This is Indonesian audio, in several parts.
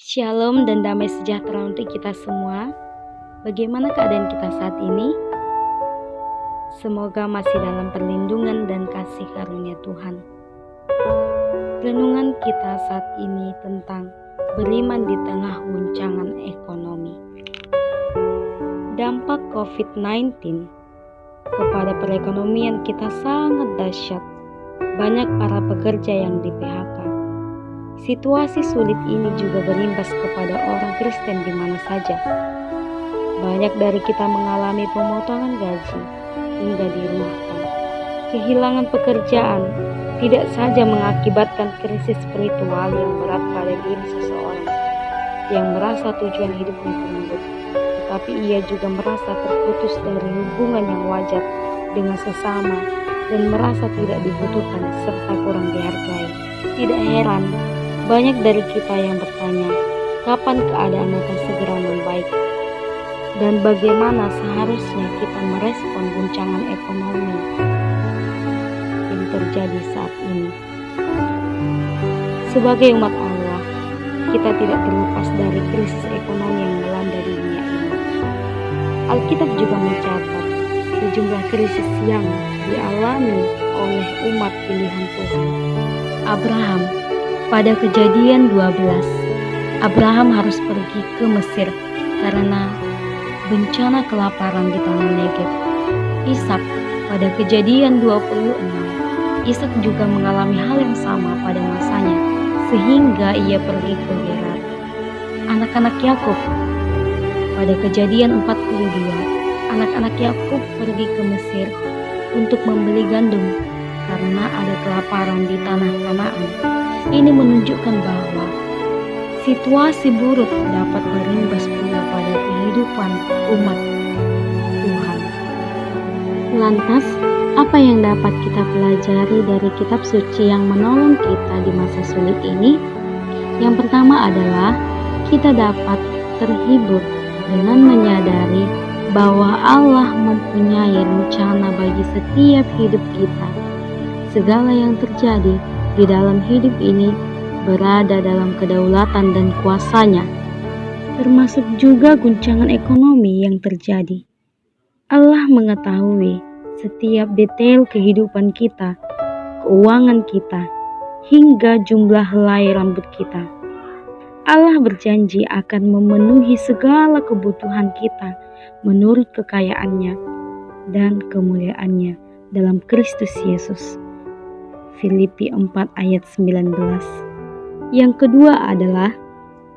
Shalom dan damai sejahtera untuk kita semua. Bagaimana keadaan kita saat ini? Semoga masih dalam perlindungan dan kasih karunia Tuhan. Renungan kita saat ini tentang beriman di tengah guncangan ekonomi. Dampak COVID-19 kepada perekonomian kita sangat dahsyat. Banyak para pekerja yang di-PHK. Situasi sulit ini juga berimbas kepada orang Kristen di mana saja. Banyak dari kita mengalami pemotongan gaji hingga dirumahkan. Kehilangan pekerjaan tidak saja mengakibatkan krisis spiritual yang berat pada diri seseorang yang merasa tujuan hidupnya terenggut, tetapi ia juga merasa terputus dari hubungan yang wajar dengan sesama dan merasa tidak dibutuhkan serta kurang dihargai. Tidak heran, banyak dari kita yang bertanya, kapan keadaan akan segera membaik? Dan bagaimana seharusnya kita merespon guncangan ekonomi yang terjadi saat ini? Sebagai umat Allah, kita tidak terlepas dari krisis ekonomi yang melanda dunia ini. Alkitab juga mencatat sejumlah krisis yang dialami oleh umat pilihan Tuhan. Abraham, pada Kejadian 12, Abraham harus pergi ke Mesir karena bencana kelaparan di tanah Negeb. Ishak, pada Kejadian 26, Ishak juga mengalami hal yang sama pada masanya, sehingga ia pergi ke Gerar. Anak-anak Yakub, pada Kejadian 42, anak-anak Yakub pergi ke Mesir untuk membeli gandum karena ada kelaparan di tanah Kanaan. Ini menunjukkan bahwa situasi buruk dapat berimbas pula pada kehidupan umat Tuhan. Lantas, apa yang dapat kita pelajari dari kitab suci yang menolong kita di masa sulit ini? Yang pertama adalah kita dapat terhibur dengan menyadari bahwa Allah mempunyai rencana bagi setiap hidup kita. Segala yang terjadi di dalam hidup ini berada dalam kedaulatan dan kuasa-Nya, termasuk juga guncangan ekonomi yang terjadi. Allah mengetahui setiap detail kehidupan kita, keuangan kita, hingga jumlah helai rambut kita. Allah berjanji akan memenuhi segala kebutuhan kita menurut kekayaan-Nya dan kemuliaan-Nya dalam Kristus Yesus. Filipi 4 ayat 19. Yang kedua adalah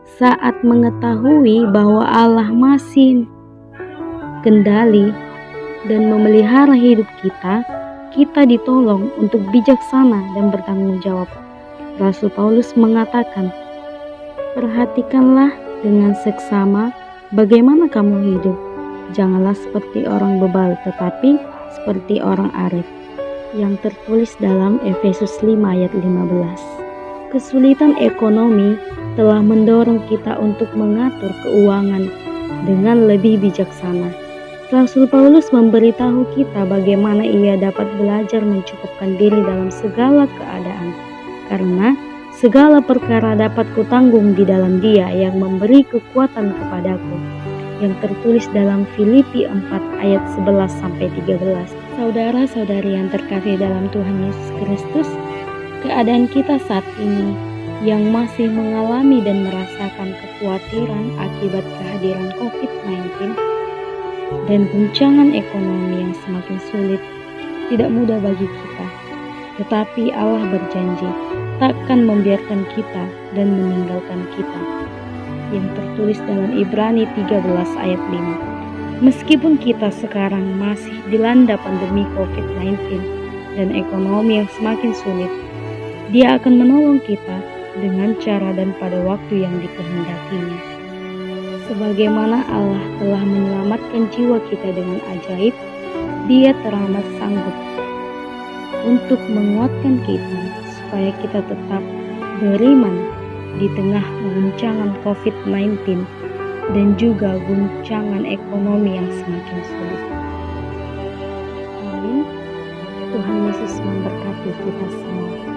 saat mengetahui bahwa Allah masih kendali dan memelihara hidup kita, kita ditolong untuk bijaksana dan bertanggung jawab. Rasul Paulus mengatakan, perhatikanlah dengan seksama bagaimana kamu hidup. Janganlah seperti orang bebal, tetapi seperti orang arif. Yang tertulis dalam Efesus 5 ayat 15. Kesulitan ekonomi telah mendorong kita untuk mengatur keuangan dengan lebih bijaksana. Rasul Paulus memberitahu kita bagaimana ia dapat belajar mencukupkan diri dalam segala keadaan, karena segala perkara dapat kutanggung di dalam Dia yang memberi kekuatan kepadaku. Yang tertulis dalam Filipi 4 ayat 11-13. Saudara-saudari yang terkasih dalam Tuhan Yesus Kristus, keadaan kita saat ini yang masih mengalami dan merasakan kekhawatiran akibat kehadiran COVID-19 dan guncangan ekonomi yang semakin sulit tidak mudah bagi kita. Tetapi Allah berjanji takkan membiarkan kita dan meninggalkan kita. Yang tertulis dalam Ibrani 13 ayat 5. Meskipun kita sekarang masih dilanda pandemi COVID-19 dan ekonomi yang semakin sulit, Dia akan menolong kita dengan cara dan pada waktu yang dikehendakinya. Sebagaimana Allah telah menyelamatkan jiwa kita dengan ajaib, Dia teramat sanggup untuk menguatkan kita supaya kita tetap beriman di tengah guncangan COVID-19 dan juga guncangan ekonomi yang semakin sulit. Amin. Tuhan Yesus memberkati kita semua.